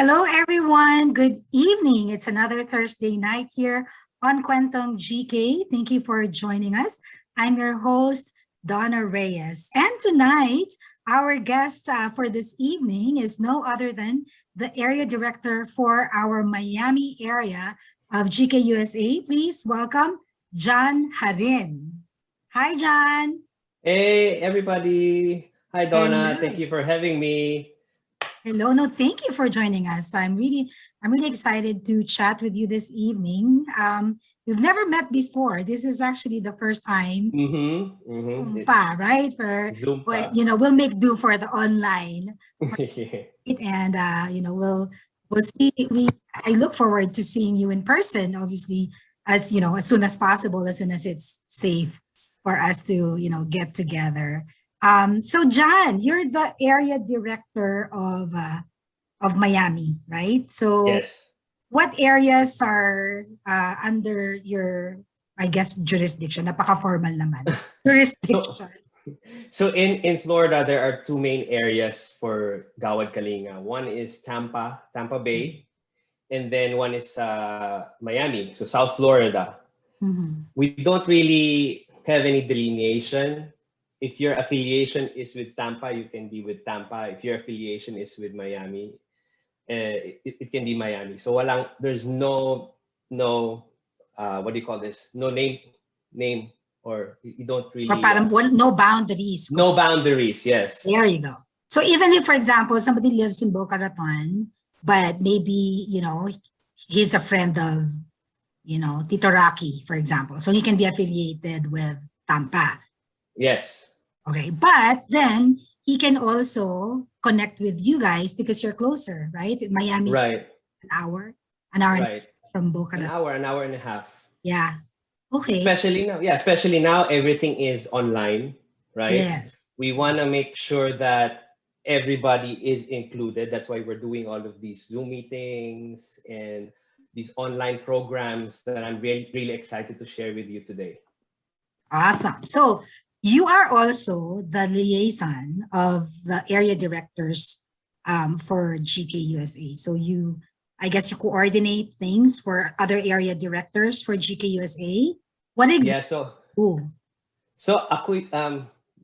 Hello, everyone. Good evening. It's another Thursday night here on Kwentong GK. Thank you for joining us. I'm your host, Donna Reyes. And tonight, our guest for this evening is no other than the area director for our Miami area of GK USA. Please welcome Jarin. Hi, John. Hey, everybody. Hi, Donna. Thank Hello. you for having me. Hello, no, thank you for joining us. I'm really excited to chat with you this evening. We've never met before. This is actually the first time, It's right? For Zoompa. we'll make do for the online, right? And we'll see. I look forward to seeing you in person. Obviously, as soon as possible, as soon as it's safe for us to get together. So John, you're the area director of Miami, right? So Yes. what areas are under your, I guess, jurisdiction? Napaka-formal naman. So, Jurisdiction. so in Florida, there are two main areas for Gawad Kalinga. One is Tampa Bay, and then one is Miami, so South Florida. Mhm. We don't really have any delineation. If your affiliation is with Tampa, you can be with Tampa. If your affiliation is with Miami, it can be Miami. So there's no what do you call this? No name, or you don't Or really parang no boundaries. no boundaries. Yes, There you go. So even if, for example, somebody lives in Boca Raton, but maybe, he's a friend of, Tito Rocky, for example. So he can be affiliated with Tampa. yes, Okay. But then he can also connect with you guys because you're closer, right? Miami's right, an hour and a right. half from Boca An Raton. hour, an hour and a half. Yeah. Okay. Especially now, yeah, especially now everything is online, right? Yes. We want to make sure that everybody is included. That's why we're doing all of these Zoom meetings and these online programs that I'm really excited to share with you today. Awesome. So you are also the liaison of the area directors for GK USA. So I guess you coordinate things for other area directors for GK USA. What exactly? Yeah, so ako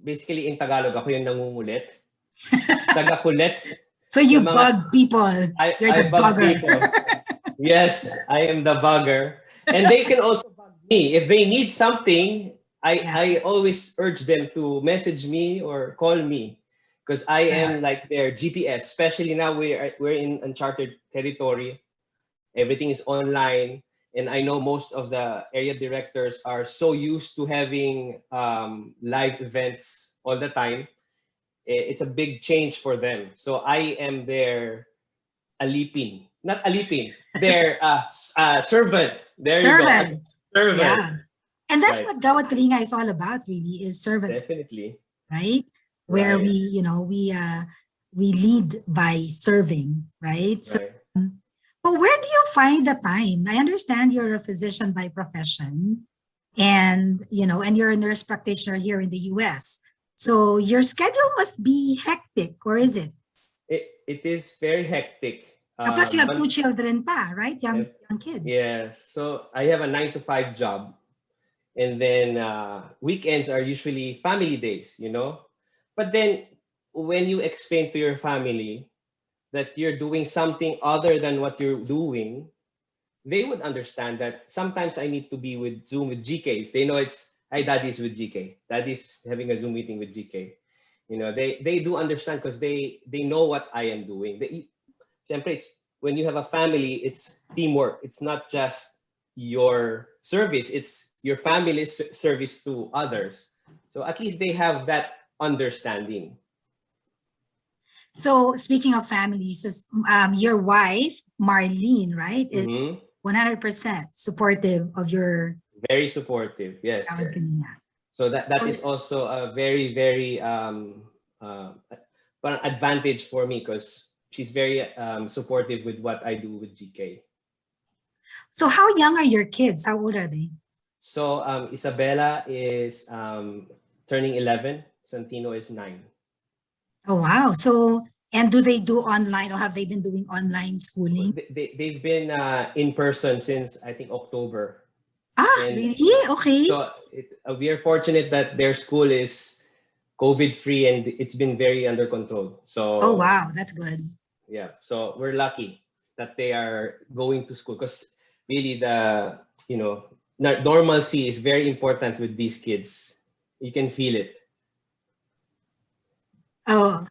basically in Tagalog ako yung nangungulit, tagakulit So ng you mga bug people. You're I the bug bugger. people. Yes, I am the bugger. And they can also bug me. If they need something, Yeah. I always urge them to message me or call me because I am like their GPS, especially now we're in uncharted territory. Everything is online. And I know most of the area directors are so used to having live events all the time. It's a big change for them. So I am their alipin, not alipin, their servant. There you go, Servants. servant. Yeah. And that's Right, what Gawad Kalinga is all about, really, is servant, definitely. right? Where Right, we lead by serving, right? So, right. but where do you find the time? I understand you're a physician by profession, and you're a nurse practitioner here in the US. So your schedule must be hectic, or is it? It is very hectic. Plus, you have two One, children, right? Young eh, young kids. yes. So I have a 9 to 5 job, and then weekends are usually family days. But then when you explain to your family that you're doing something other than what you're doing, they would understand that sometimes I need to be with Zoom with GK. If they know it's hi, daddy's with GK, daddy's having a Zoom meeting with GK. They do understand because they know what I am doing. Siyempre, it's when you have a family, it's teamwork. It's not just your service; it's your family's service to others. So at least they have that understanding. So speaking of families, your wife, Marlene, right, is Hmm. 100% supportive of your Very supportive. Yes. Gawad Kalinga. So that So, is also a very parang advantage for me because she's very supportive with what I do with GK. so how young are your kids? How old are they? So Isabella is turning 11. Santino is 9. Oh, wow. So, And do they do online, or have they been doing online schooling? They've been in person since I think October. Ah, And really? Okay. so we are fortunate that their school is COVID free and it's been very under control. Oh, So wow. That's good. yeah, so we're lucky that they are going to school, because really the normalcy is very important with these kids. You can feel it. Oh,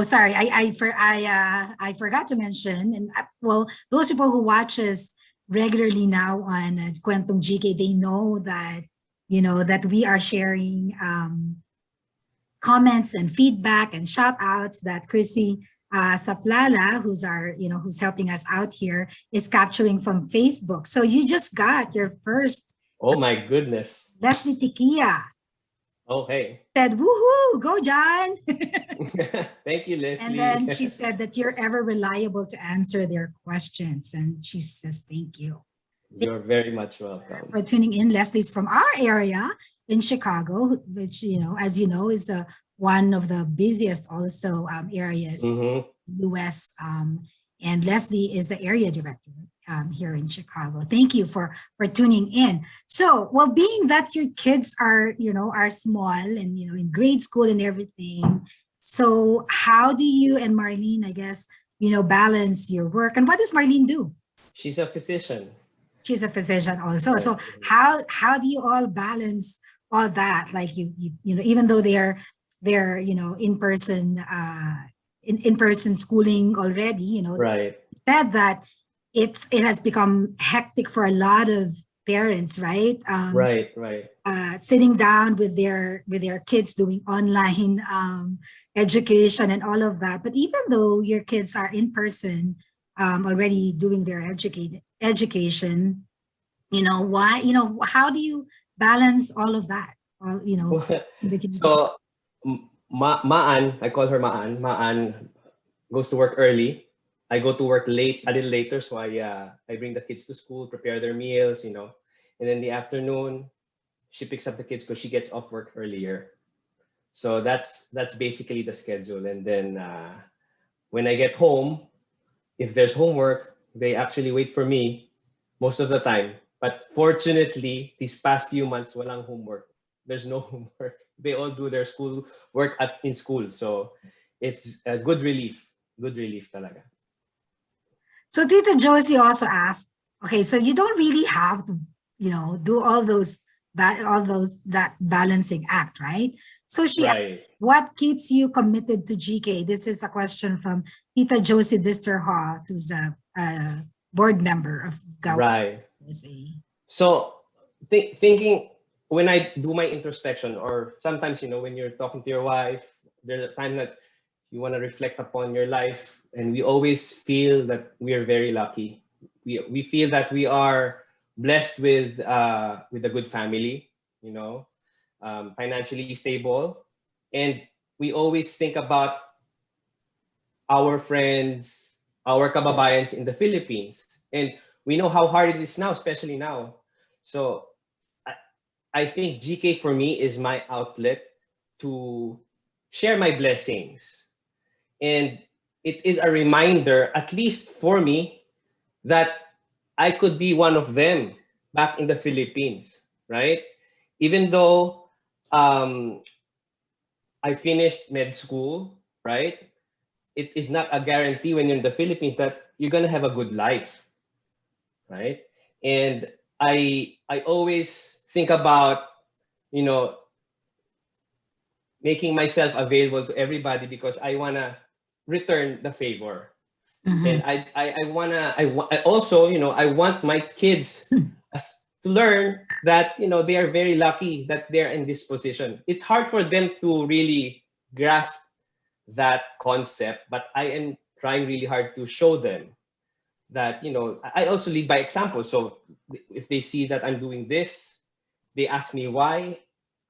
sorry. I forgot to mention, and well, those people who watches regularly now on Kwentong GK, they know that that we are sharing comments and feedback and shout outs that Chrissy Saplala, who's our, who's helping us out here, is capturing from Facebook. So you just got your first Oh my goodness. Leslie Tikia. Oh, hey. Said, woohoo, go, John. Thank you, And Leslie. then she said that you're ever reliable to answer their questions. And she says, thank you. You're very much welcome. For tuning in. Leslie's from our area in Chicago, which, as you know, is one of the busiest also areas in the US. And Leslie is the area director here in Chicago. Thank you for tuning in. So, well, being that your kids are, are small and, in grade school and everything. So how do you and Marlene, I guess, balance your work? And what does Marlene do? She's a physician. She's a physician also. So how do you all balance all that? Like even though they're in person in person schooling already, right. Said that it has become hectic for a lot of parents, right? Right. Sitting down with their kids doing online education and all of that. But even though your kids are in person already doing their education, how do you balance all of that? So Maan, I call her Maan. Maan goes to work early. I go to work late, a little later. So I bring the kids to school, prepare their meals, and then in the afternoon, she picks up the kids because she gets off work earlier. So that's basically the schedule. And then when I get home, if there's homework, they actually wait for me most of the time. But fortunately, these past few months, walang homework. There's no homework. They all do their school work in school. So it's a good relief. Good relief talaga. So Tita Josie also asked, okay, so you don't really have to, do all that balancing act, right? So she asked, what keeps you committed to GK? This is a question from Tita Josie Disterha, who's a board member of GAW. Right. So thinking, when I do my introspection, or sometimes, when you're talking to your wife, there's a time that you want to reflect upon your life, and we always feel that we are very lucky. We feel that we are blessed with a good family, financially stable, and we always think about our friends, our kababayans in the Philippines, and we know how hard it is now, especially now. So I think GK for me is my outlet to share my blessings. And it is a reminder, at least for me, that I could be one of them back in the Philippines, right? Even though I finished med school, right? It is not a guarantee when you're in the Philippines that you're going to have a good life, right? And I always think about, making myself available to everybody because I want to return the favor. And I also, I want my kids to learn that, they are very lucky that they're in this position. It's hard for them to really grasp that concept, but I am trying really hard to show them that, I also lead by example. So if they see that I'm doing this, they ask me why,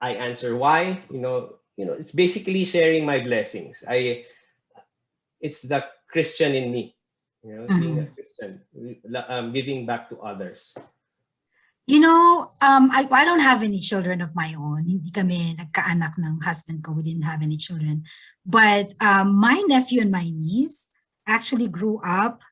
I answer why. It's basically sharing my blessings. It's the Christian in me, being a Christian, giving back to others. I don't have any children of my own. Hindi kami nagkaanak ng husband ko. We didn't have any children. But my nephew and my niece actually grew up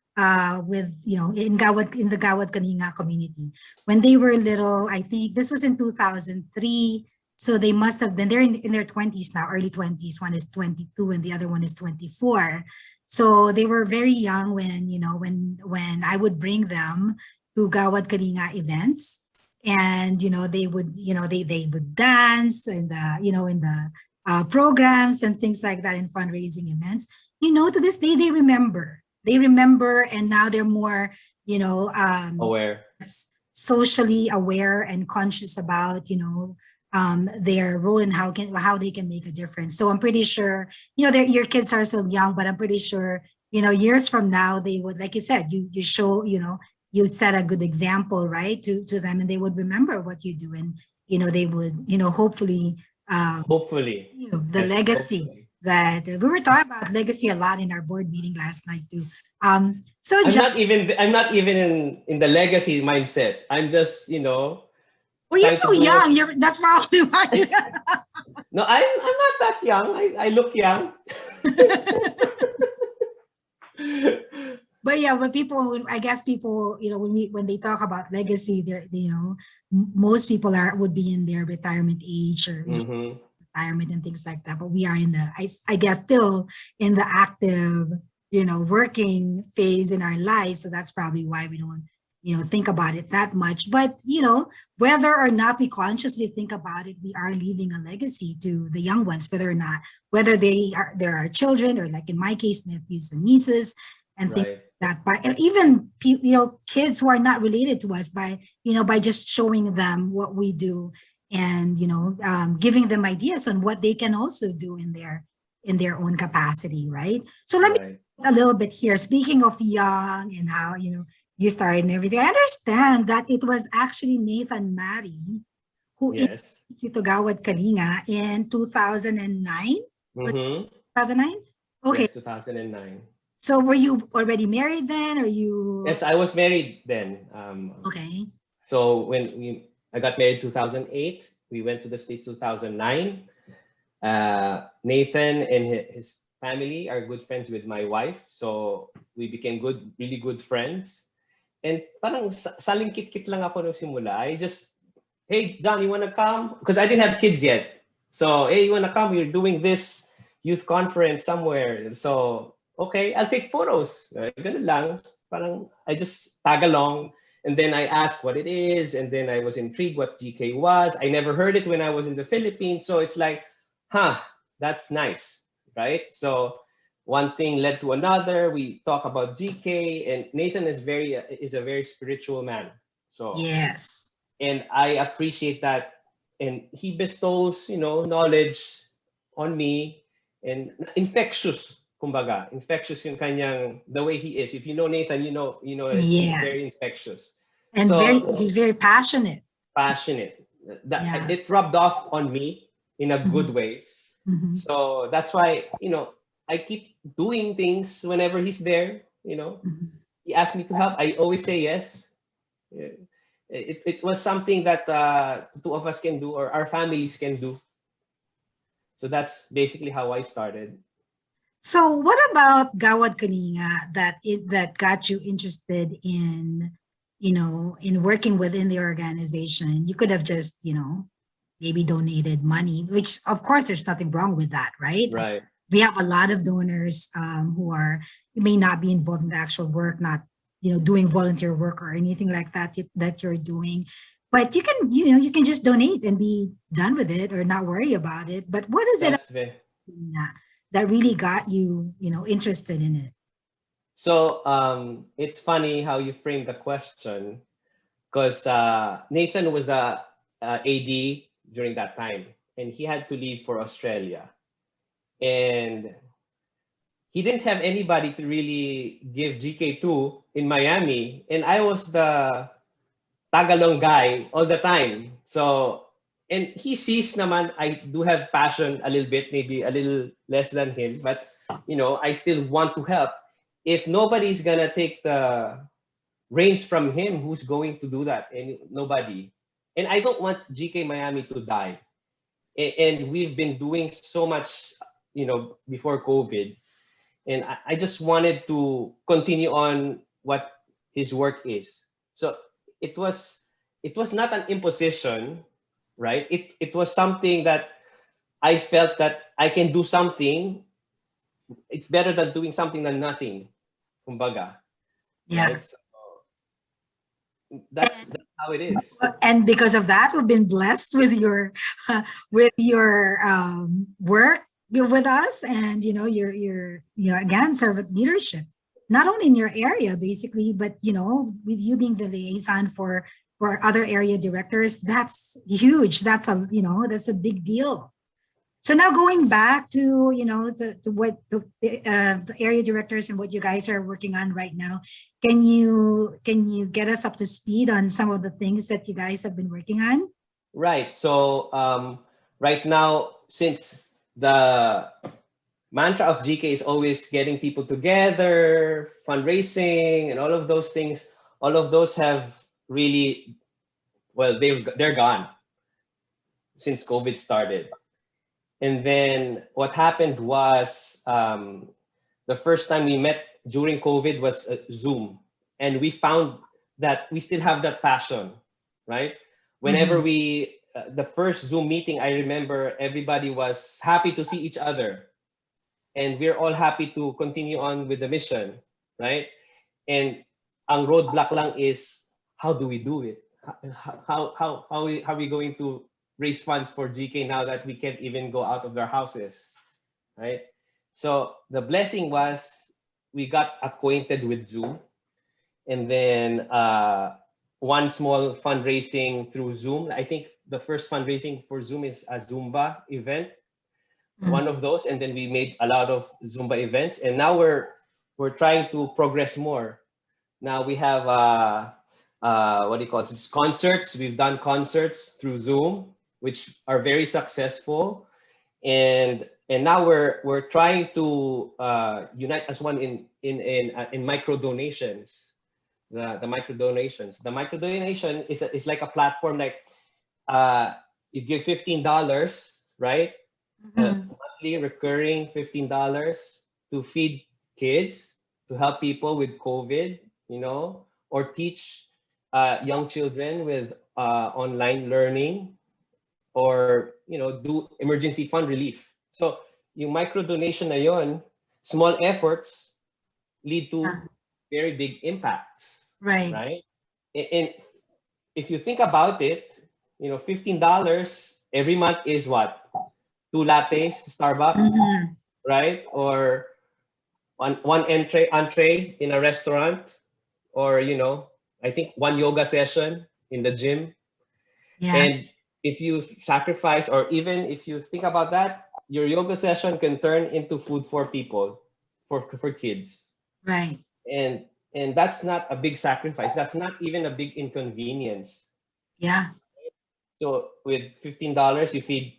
with, in the Gawad Kalinga community. When they were little, I think this was in 2003. So they must have been, they're in their 20s now, early 20s. One is 22 and the other one is 24. So they were very young when I would bring them to Gawad Kalinga events. And they would dance in the programs and things like that in fundraising events. To this day they remember, and now they're more Aware. socially aware and conscious about their role and how they can make a difference. So I'm pretty sure your kids are still young, but I'm pretty sure years from now they would, like you said, you show you set a good example, right, to them, and they would remember what you do, and they would hopefully Hopefully. the Yes, legacy hopefully. that we were talking about legacy a lot in our board meeting last night too. So I'm not even in the legacy mindset. I'm just, well, you're trying to so do young. what. That's probably why. No, I'm not that young. I look young. But yeah, when people, I guess people, when they talk about legacy, most people would be in their retirement age, or Mm-hmm. retirement and things like that. But we are in I guess still in the active, working phase in our lives. So that's probably why we don't, think about it that much. But, whether or not we consciously think about it, we are leaving a legacy to the young ones, whether there are children, or like in my case, nephews and nieces and things Right. like that. And even, kids who are not related to us, by just showing them what we do, and giving them ideas on what they can also do in their own capacity, right? So let me Right. a little bit here. Speaking of young and how you started and everything, I understand that it was actually Nathan Mari who Yes. introduced you to Gawad Kalinga in 2009. Was Mm-hmm. 2009? Okay. Yes, 2009. So were you already married then, or you? Yes, I was married then. Okay. So I got married 2008. We went to the States 2009. Nathan and his family are good friends with my wife. So we became really good friends. And parang salingkit-kit lang ako nung simula. I just, hey, John, you wanna come? Because I didn't have kids yet. So, hey, you wanna come? We're doing this youth conference somewhere. So, okay, I'll take photos. Ganun lang. Parang I just tag along. And then I asked what it is. And then I was intrigued what GK was. I never heard it when I was in the Philippines. So it's like, that's nice, right? So one thing led to another. We talk about GK, and Nathan is a very spiritual man. So, Yes. and I appreciate that, and he bestows knowledge on me, and infectious, kumbaga, infectious yung kanyang the way he is. If you know Nathan, he's very Yes. infectious. And So he's very passionate. passionate. That Yeah. it rubbed off on me in a good Mhm. way. Mhm. So that's why I keep doing things whenever he's there. Mhm. He asks me to help. I always say yes. Yeah. It was something that the two of us can do, or our families can do. So that's basically how I started. So what about Gawad Kalinga that got you interested in working within the organization? You could have just, maybe donated money, which of course there's nothing wrong with that, right? Right. We have a lot of donors who may not be involved in the actual work, not doing volunteer work or anything like that you're doing. But you can just donate and be done with it, or not worry about it. But what is it That's very. that really got you, interested in it? So it's funny how you frame the question, because Nathan was the AD during that time, and he had to leave for Australia, and he didn't have anybody to really give GK to in Miami, and I was the tagalong guy all the time. So, and he sees naman I do have passion a little bit, maybe a little less than him, but I still want to help. If nobody's gonna take reigns from him. Who's going to do that? And nobody. And I don't want GK Miami to die. And we've been doing so much, before COVID. And I just wanted to continue on what his work is. So it was it was not an imposition, right? It was something that I felt that I can do something. It's better than doing something than nothing, kumbaga, Yeah. right? So that's how it is. And because of that, we've been blessed with your with your work with us, and your again servant leadership, not only in your area basically, but with you being the liaison for other area directors. That's huge. That's a big deal. So now going back to what the area directors and what you guys are working on right now, can you get us up to speed on some of the things that you guys have been working on? Right. So right now, since the mantra of GK is always getting people together, fundraising, and all of those things, all of those have really, well, they're gone since COVID started. And then what happened was, the first time we met during COVID was Zoom, and we found that we still have that passion, right? Whenever Mhm. the first Zoom meeting, I remember everybody was happy to see each other, and we're all happy to continue on with the mission, right? And ang roadblock lang is, how do we do it? How are we going to raise funds for GK now that we can't even go out of our houses, right? So the blessing was we got acquainted with Zoom, and then one small fundraising through Zoom. I think the first fundraising for Zoom is a Zumba event, Mhm. one of those, and then we made a lot of Zumba events, and now we're trying to progress more. Now we have what do you call it? It's concerts. We've done concerts through Zoom, which are very successful, and now we're trying to unite as one in micro donations. The micro donations. The micro donation is like a platform, like uh, you give $15, right? Mhm. Monthly recurring $15 to feed kids, to help people with COVID, or teach young children with online learning, or do emergency fund relief. So yung micro donation na yon, small efforts lead to Yeah. very big impacts, Right. right? And if you think about it, $15 every month is what? Two lattes, Starbucks, Mhm. right? Or one entree in a restaurant, or I think one yoga session in the gym. Yeah. And if you sacrifice, or even if you think about that, your yoga session can turn into food for people, for kids. Right. And that's not a big sacrifice. That's not even a big inconvenience. Yeah. So with $15, you feed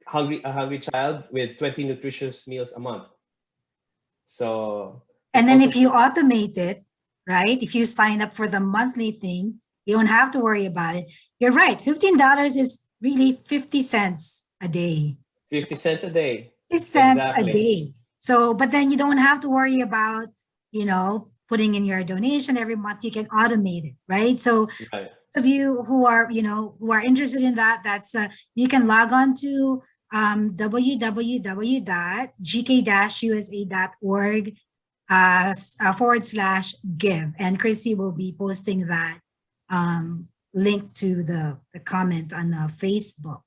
a hungry child with 20 nutritious meals a month. So it And then also if you automate it, right? If you sign up for the monthly thing, you don't have to worry about it. You're right. $15 is really 50 cents a day. 50 cents a day. 50 cents a Exactly. day. So, but then you don't have to worry about, putting in your donation every month. You can automate it, right? So Right. of you who are interested in that, that's you can log on to www.gk-usa.org /give, and Chrissy will be posting that link to the comment on Facebook.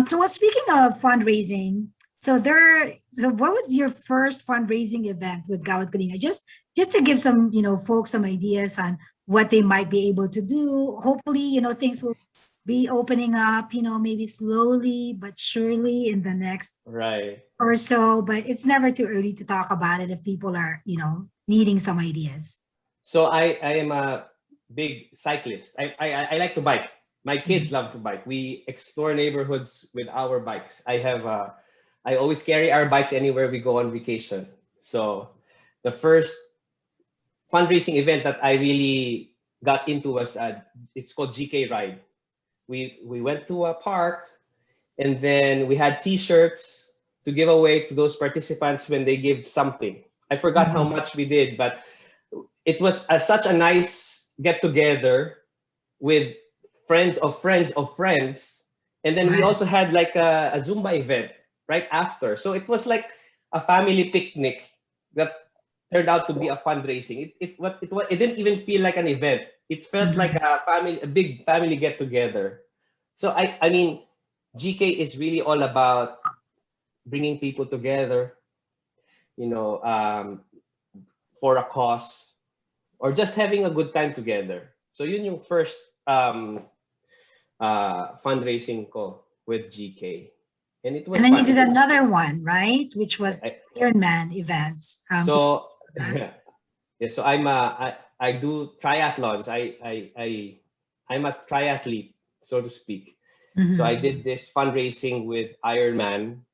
So speaking of fundraising, so what was your first fundraising event with Gawad Kalinga? Just to give some, folks some ideas on what they might be able to do. Hopefully, things will be opening up, maybe slowly but surely in the next Right. or so, but it's never too early to talk about it if people are, needing some ideas. So I am a big cyclist. I like to bike. My kids Mhm. love to bike. We explore neighborhoods with our bikes. I always carry our bikes anywhere we go on vacation. So the first fundraising event that I really got into was it's called GK Ride. We went to a park, and then we had T-shirts to give away to those participants when they give something. I forgot how Mhm. much we did, but it was such a nice get together with friends of friends of friends. And then we Right. also had like a Zumba event right after. So it was like a family picnic that turned out to be a fundraising. It didn't even feel like an event. It felt like Mhm. a big family get together. So I mean, GK is really all about bringing people together, you know, for a cause or just having a good time together. So yun yung first fundraising ko with GK, and it And was then you fun. did another one, right? Which was I Ironman events. so That. yeah, so I do triathlons. I'm a triathlete, so to speak. So I Mhm. did this fundraising with Ironman.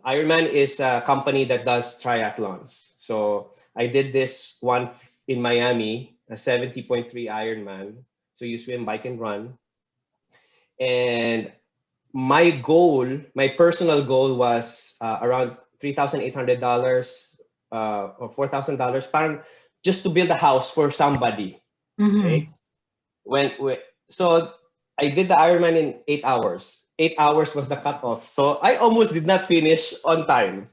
Ironman is a company that does triathlons. So I did this one in Miami, a 70.3 Ironman. So you swim, bike, and run. And my goal, my personal goal was around $3,800 or $4,000, parang just to build a house for somebody. Okay, Mhm. when so I did the Ironman in 8 hours. 8 hours was the cutoff, so I almost did not finish on time.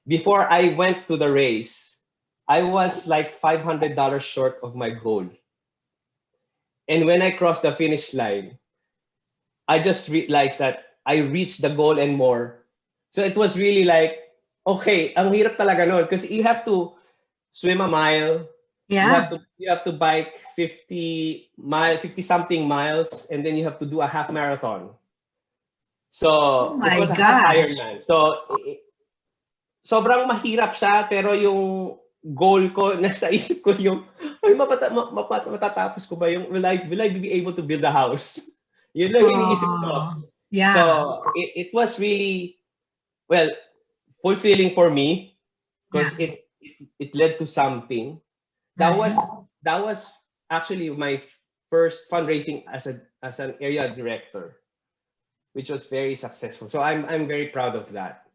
Before I went to the race, I was like $500 short of my goal, and when I crossed the finish line, I just realized that I reached the goal and more. So it was really like, okay, ang hirap talaga nun because you have to swim a mile, Yeah. you have to bike 50 something miles, and then you have to do a half marathon. Oh So it my was a half gosh. Ironman. So sobrang mahirap siya, pero yung goal ko nasa isip ko yung ay matatapos ko ba yung will I be able to build a house? Yun lang iniisip ko. Oh, So yeah. it was really, well, fulfilling for me Yeah. because it led to something. That Right. was that was actually my first fundraising as an area director, which was very successful. So I'm very proud of that.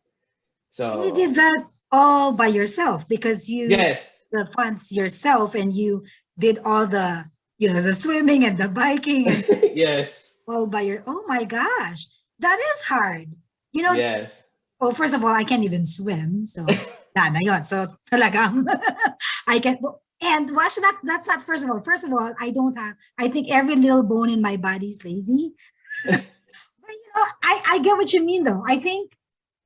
And you did So that all by yourself because you yes, the funds yourself and you did all the, the swimming and the biking and yes, all by your, oh my gosh, that is hard. You know, yes. well, first of all, I can't even swim. So, na yun. So, talagang, I can, and watch that, that's not first of all. First of all, I don't have, I think every little bone in my body is lazy. But, I get what you mean though. I think,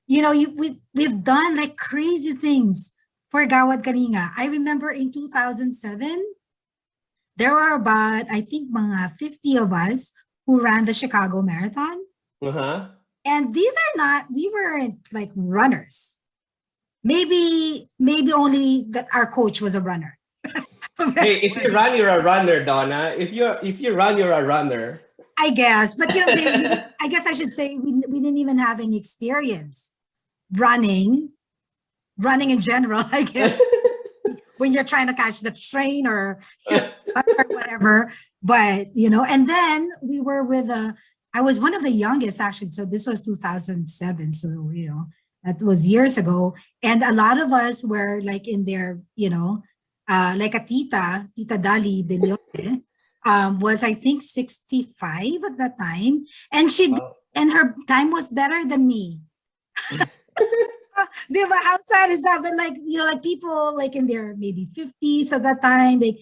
we've done like crazy things for Gawad Kalinga. I remember in 2007, there were about, I think, mga 50 of us who ran the Chicago Marathon. Uh-huh. And these are not, we weren't like runners. Maybe only that our coach was a runner. Hey, if you run, you're a runner, Donna. If you run, you're a runner. I guess, but you know what I'm saying? I guess I should say we didn't even have any experience running, running in general, I guess, when you're trying to catch the train or bus or whatever. But, and then we were with I was one of the youngest actually. So this was 2007. So, that was years ago. And a lot of us were like in their, like a Tita Dali Bellote, was I think 65 at that time. And Wow. and her time was better than me. Di ba? How sad is that? But like, like people like in their maybe 50s at that time, they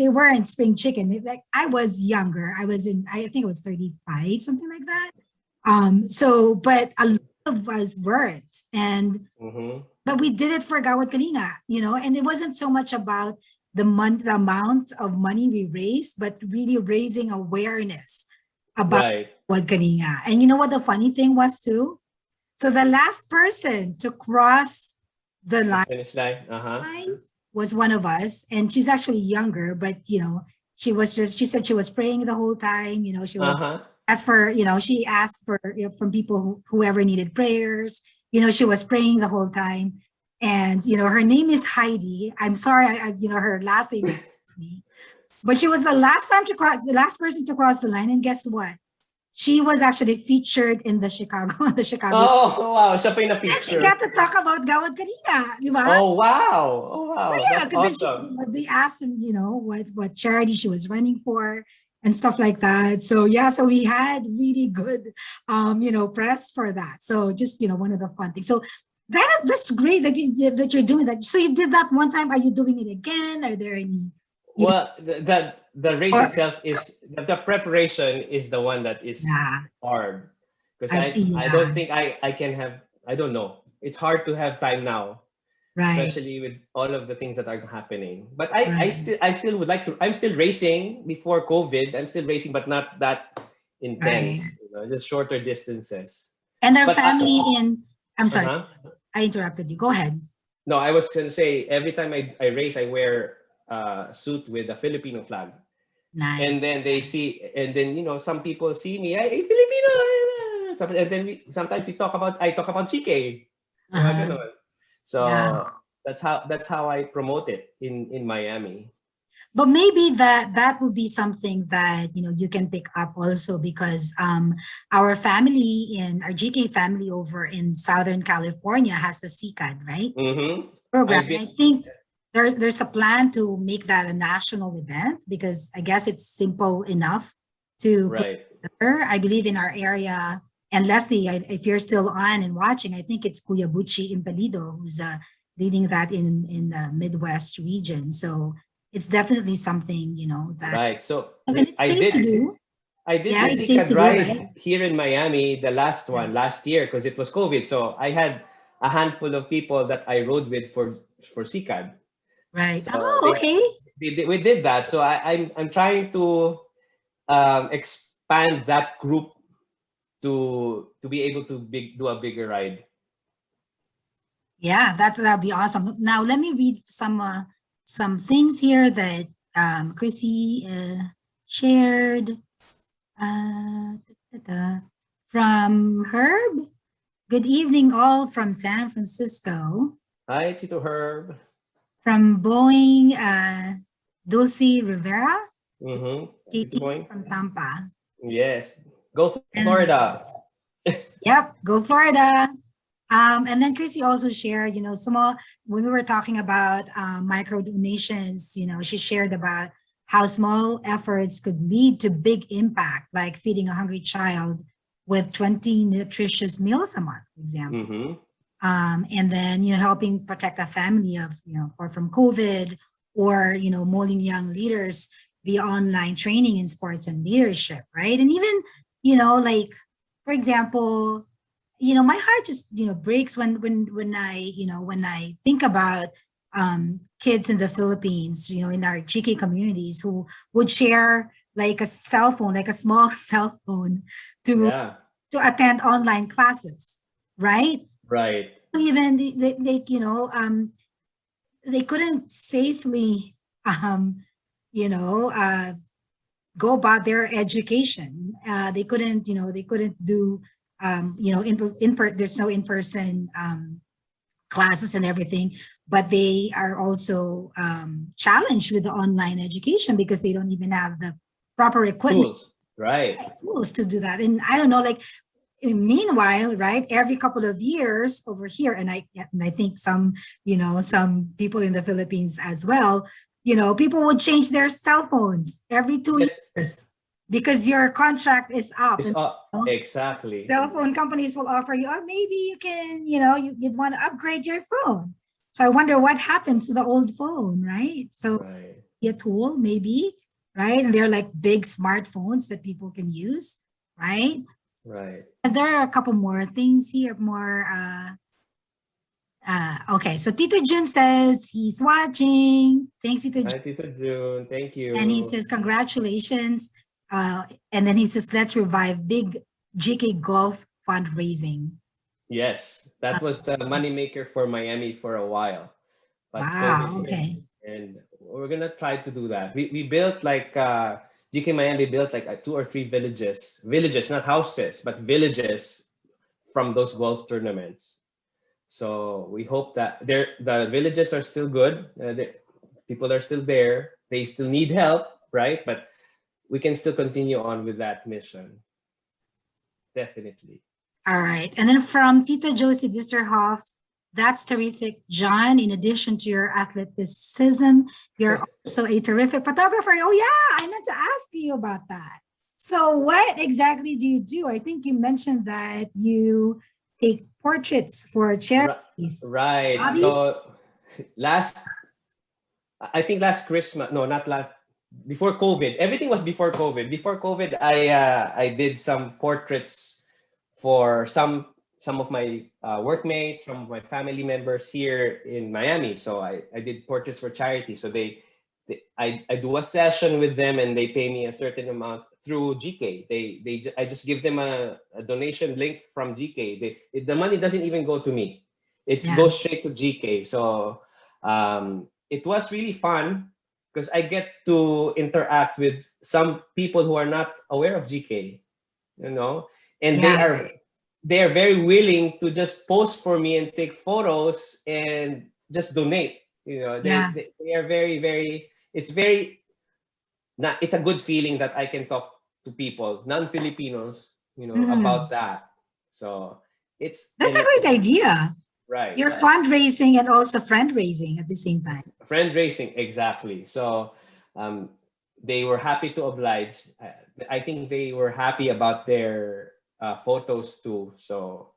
weren't spring chicken. Like I was younger. I think it was 35, something like that. So, but a lot of us weren't. Mm-hmm. But we did it for Gawad Kalinga, and it wasn't so much about the amount of money we raised, but really raising awareness about Right. Gawad Kalinga. And you know what the funny thing was too? So the last person to cross the The finish line. Uh-huh. line was one of us, and she's actually younger, but she said she was praying the whole time. She was Uh-huh. asked for, she asked for from people whoever needed prayers. She was praying the whole time. And her name is Heidi. I'm sorry, her last name is me. But she was the last person to cross the line. And guess what? She was actually featured in the Chicago, the Chicago. Oh, wow. Siya pa yung And she na-feature. got to talk about Gawad Kanina, di ba? Oh, wow. Oh, But wow. yeah, That's because then awesome. they asked him, what charity she was running for and stuff like that. So yeah, so we had really good, press for that. So just one of the fun things. So that's great that you're doing that. So you did that one time. Are you doing it again? Are there any, Well, the race or itself is the preparation is the one that is yeah, hard because I don't yeah, think I can have I don't know. It's hard to have time now, right, especially with all of the things that are happening. But I right, still I still would like to. I'm still racing before COVID. I'm still racing, but not that right. intense. Just shorter distances. And their But family in. I'm sorry, uh-huh. I interrupted you. Go ahead. No, I was gonna say every time I race, I wear a suit with a Filipino flag. Nice. And then they see, and then some people see me, hey, Filipino, and then sometimes I talk about GK, mga Uh-huh. ganon. Yeah. So that's how I promote it in Miami. But maybe that would be something that you can pick up also, because our GK family over in Southern California has the CCAD, right, Mm-hmm. program. I've And been I think there's a plan to make that a national event, because I guess it's simple enough to put right. together. I believe in our area. And Leslie, if you're still on and watching, I think it's Kuya Bucci Impelido who's leading that in the Midwest region. So it's definitely something, that, Right. So and it's I safe to did do. I did Yeah, the it's safe CCAD to do, right? ride here in Miami, the last one last year because it was COVID. So I had a handful of people that I rode with for CCAD. Right. So Oh, okay. we did that. So I'm trying to expand that group to be able to do a bigger ride. Yeah, that'll be awesome. Now let me read some things here that Chrissy shared. Da, da, da. From Herb. Good evening, all from San Francisco. Hi, Tito Herb. From Boeing, Dulce Rivera. Mm-hmm. Tito Katie Boy. from Tampa. Yes. Go And Florida. yep, go Florida. And then Chrissy also shared, small, when we were talking about micro donations, she shared about how small efforts could lead to big impact, like feeding a hungry child with 20 nutritious meals a month, for example. Mm-hmm. And then, helping protect a family of, or from COVID, or, molding young leaders via online training in sports and leadership, right? And even, like, for example, my heart just breaks when I think about kids in the Philippines, in our GK communities, who would share like a cell phone, like a small cell phone, to Yeah. attend online classes, right? Right. Even they couldn't safely you know uh, go about their education. They couldn't do there's no in-person classes and everything, but they are also challenged with the online education because they don't even have the proper equipment, Tools. Right. tools to do that. And I don't know, like, meanwhile, right, every couple of years over here, and I think some people in the Philippines as well, people would change their cell phones every two Yes. years because your contract is up. It's And exactly. cell phone companies will offer you, or maybe you can, you'd want to upgrade your phone. So I wonder what happens to the old phone, right? So Right. a tool, maybe, right? And they're like big smartphones that people can use, right? Right. And there are a couple more things here, more okay. So Tito Jun says he's watching. Thanks, Tito Jun. Hi, Tito June. Thank And he you. says, congratulations. And then he says, let's revive big GK golf fundraising. Yes, Uh, that was the moneymaker for Miami for a while, but COVID wow. hit, Okay. and we're gonna try to do that. We built like GK Miami built like two or three villages, not houses, but villages from those golf tournaments. So we hope that the villages are still good. People are still there. They still need help, right? But we can still continue on with that mission. Definitely. All right. And then from Tita Josie Disterhoff, that's terrific, John. In addition to your athleticism, you're also a terrific photographer. Oh, yeah, I meant to ask you about that. So, what exactly do you do? I think you mentioned that you take portraits for charities. Right. Bobby? So last, I think last Christmas, no, not last, before COVID. Everything was before COVID. Before COVID, I did some portraits for some of my workmates, some of my family members here in Miami. So I did portraits for charity. So I do a session with them and they pay me a certain amount through GK. I just give them a donation link from GK. The money doesn't even go to me. It goes straight to GK. So it was really fun because I get to interact with some people who are not aware of GK, you know, and they are very willing to just post for me and take photos and just donate. You know, they are very, it's very not, it's a good feeling that I can talk to people, non-Filipinos, you know, about that. So that's a great idea. Right. You're fundraising and also fundraising at the same time. Fundraising, exactly. So they were happy to oblige. I think they were happy about their photos too. So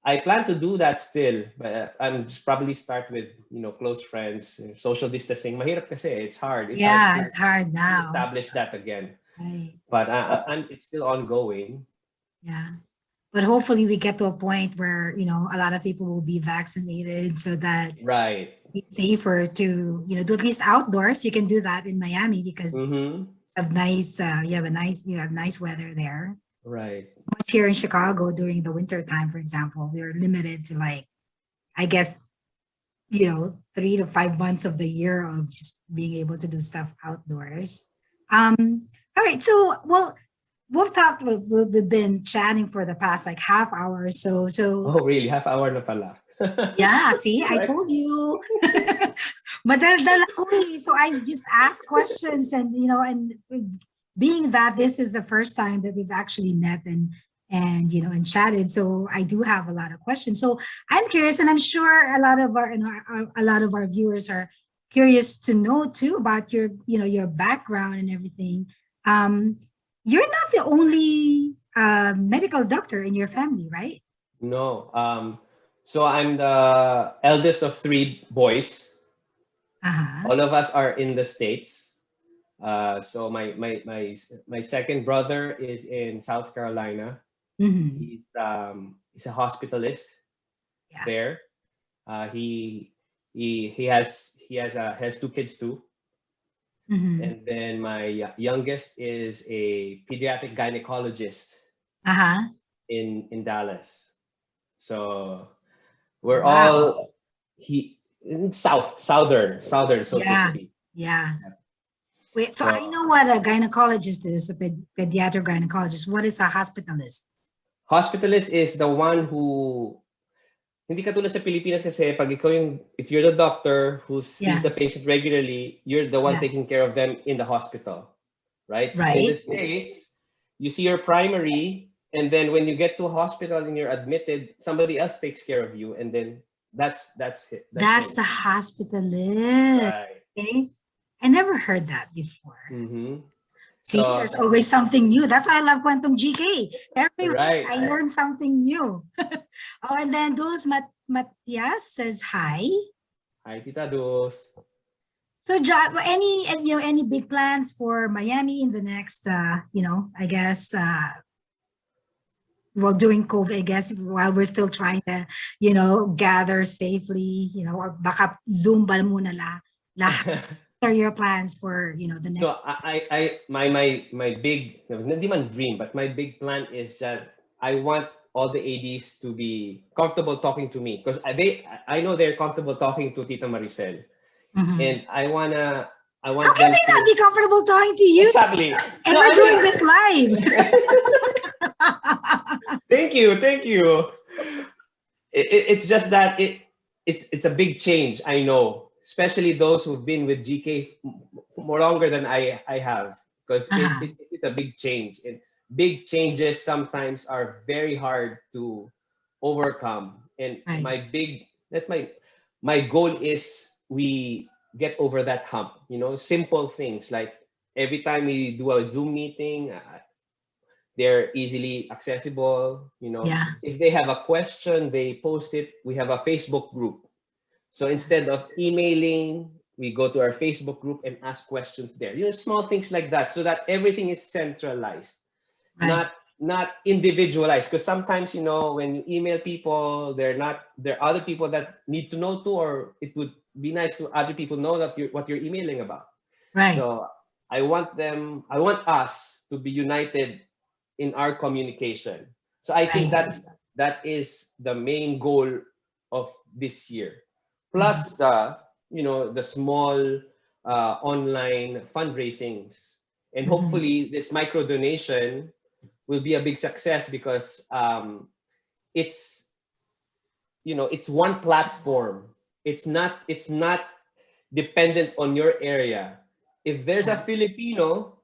I plan to do that still, but I'm just probably start with, you know, close friends, social distancing. Mahirap kasi, it's hard. It's hard now. Establish that again. Right. But it's still ongoing. Yeah. But hopefully we get to a point where, you know, a lot of people will be vaccinated so that it's safer to, you know, do at least outdoors. You can do that in Miami because you have nice weather there. Right. Much here in Chicago during the winter time, for example, we are limited to like, I guess, you know, 3 to 5 months of the year of just being able to do stuff outdoors. All right. So, well, we've been chatting for the past like half hour or so. Oh, really? Half hour na pala. Yeah, see, I told you. Madaldal ako eh. So I just ask questions and, you know, and being that this is the first time that we've actually met and you know and chatted, so I do have a lot of questions. So I'm curious, and I'm sure a lot of our viewers are curious to know too about your, you know, your background and everything. You're not the only medical doctor in your family, right? No. So I'm the eldest of 3 boys. All of us are in the States. So my second brother is in South Carolina. He's a hospitalist there. He has 2 kids too. And then my youngest is a pediatric gynecologist in Dallas. So we're all southern, so to speak. Yeah. Wait, so I know what a gynecologist is, a pediatric gynecologist. What is a hospitalist? Hospitalist is the one who, hindi katulad sa Pilipinas kasi pag ikaw if you're the doctor who sees the patient regularly, you're the one taking care of them in the hospital, right? In the States, you see your primary, and then when you get to a hospital and you're admitted, somebody else takes care of you, and then that's it. That's the hospitalist. Right. Okay. I never heard that before. See, there's always something new. That's why I love Kwentong GK. Every week I learn something new. Oh, and then Dulce Matias says hi. Hi, Tita Dulce. So, John, any big plans for Miami in the next, I guess, during COVID, I guess, while we're still trying to, gather safely, or baka Zoom ba muna lahat. What are your plans for, the next? So my big, hindi man dream, but my big plan is that I want all the ADs to be comfortable talking to me because I know they're comfortable talking to Tita Maricel. And I want How can they not be comfortable talking to you? Exactly. And we're doing this live. Thank you. it's just that it's a big change. I know, especially those who've been with GK more longer than I have, because Uh-huh. it's a big change, and big changes sometimes are very hard to overcome. And Right. my goal is we get over that hump. Simple things like every time we do a Zoom meeting, they're easily accessible. Yeah. If they have a question, they post it. We have a Facebook group. So instead of emailing, we go to our Facebook group and ask questions there. Small things like that, so that everything is centralized, Right. not individualized. Because sometimes, when you email people, there are other people that need to know too, or it would be nice to other people know that what you're emailing about. Right. So I want us to be united in our communication. So I think Right. that is the main goal of this year. Mhm. Plus the small online fundraisings, and Mhm. hopefully this micro donation will be a big success, because it's it's one platform. It's not dependent on your area. If there's a Yeah. Filipino,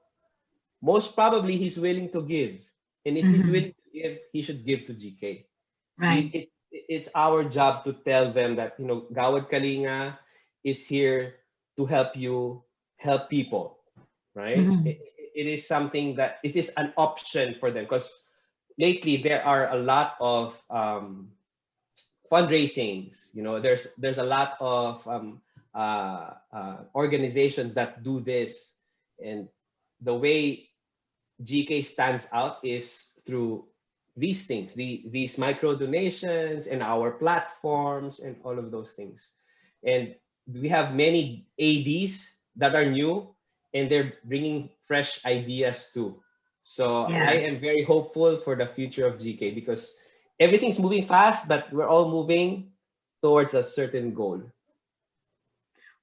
most probably he's willing to give. And if he's Mhm. willing to give, he should give to GK. Right. It's our job to tell them that, Gawad Kalinga is here to help you help people, right? Mhm. It is something that it is an option for them, because lately there are a lot of fundraisings. There's a lot of organizations that do this, and the way GK stands out is through these things, these micro donations and our platforms and all of those things. And we have many ADs that are new, and they're bringing fresh ideas too. So I Yeah. am very hopeful for the future of GK, because everything's moving fast, but we're all moving towards a certain goal.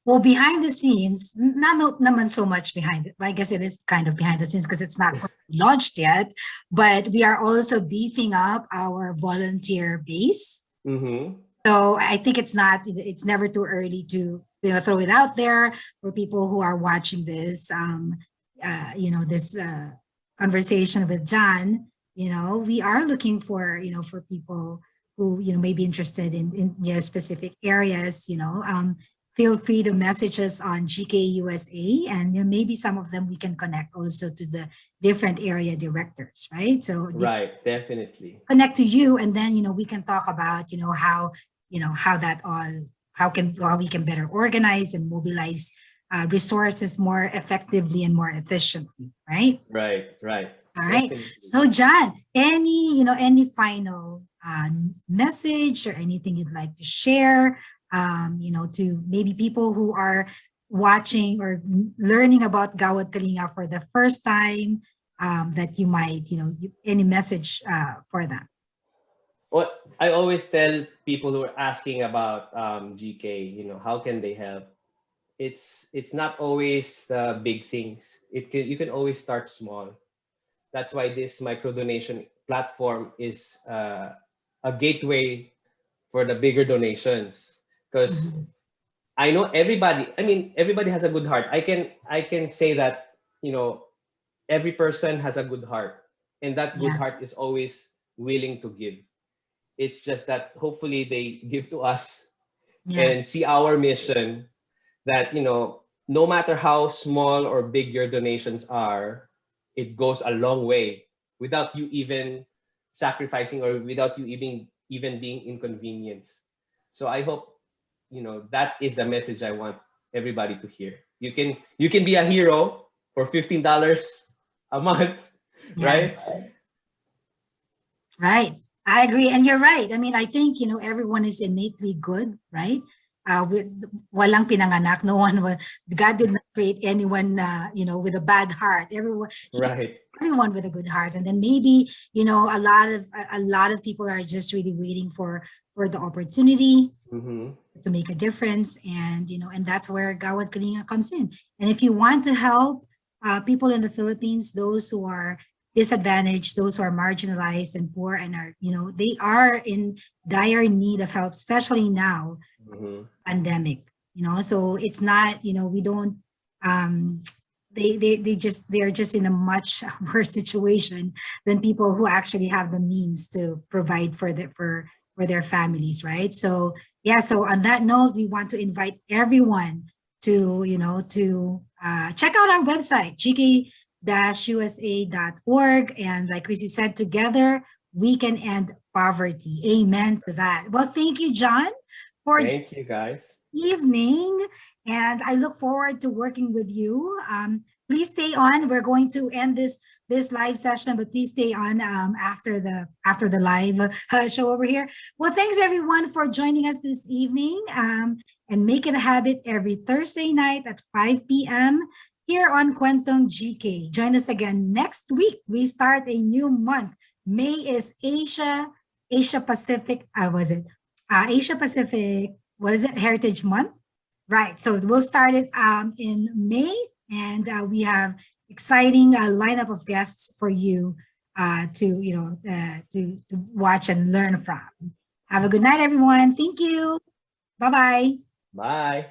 Well, behind the scenes, not naman so much behind it. I guess it is kind of behind the scenes because it's not launched yet, but we are also beefing up our volunteer base. Mm-hmm. So I think it's never too early to throw it out there for people who are watching this, this conversation with John. We are looking for, for people who, may be interested in specific areas, feel free to message us on GKUSA, and maybe some of them we can connect also to the different area directors, right? So Right, definitely. connect to you, and then we can talk about how how that all how we can better organize and mobilize resources more effectively and more efficiently, right? Right, right. All right. Definitely. So John, any final message or anything you'd like to share, to maybe people who are watching or learning about Gawad Kalinga for the first time, that you might, any message for them? What I always tell people who are asking about GK, how can they help? It's not always the big things. You can always start small. That's why this micro donation platform is a gateway for the bigger donations. Because Mhm. I know everybody. I mean, everybody has a good heart. I can say that every person has a good heart, and that good Yeah, heart is always willing to give. It's just that hopefully they give to us yeah, and see our mission, that no matter how small or big your donations are, it goes a long way without you even sacrificing, or without you even being inconvenienced. So I hope that is the message I want everybody to hear. You can be a hero for $15 a month, yeah. right? Right. I agree. And you're right. I mean, I think, everyone is innately good, right? Walang pinanganak. No one, God did not create anyone, with a bad heart. Right. Everyone with a good heart. And then maybe, a lot of people are just really waiting for the opportunity Mm-hmm. to make a difference, and that's where Gawad Kalinga comes in. And if you want to help people in the Philippines, those who are disadvantaged, those who are marginalized and poor and are, they are in dire need of help, especially now, Mhm. pandemic, so it's not, we don't, um, they're just in a much worse situation than people who actually have the means to provide for their families, right? So yeah, so on that note, we want to invite everyone to, check out our website, gk-usa.org. And like Chrissy said, together we can end poverty. Amen to that. Well, thank you, John, for Thank you, guys. evening, and I look forward to working with you. Please stay on. We're going to end this live session, but please stay on after the live show over here. Well, thanks everyone for joining us this evening, and make it a habit every Thursday night at 5 p.m. here on Kwentong GK. Join us again next week. We start a new month. May is Asia Pacific. Was it Asia Pacific? What is it? Heritage Month, right? So we'll start it in May, and we have exciting lineup of guests for you to watch and learn from. Have a good night, everyone. Thank you. Bye bye. Bye.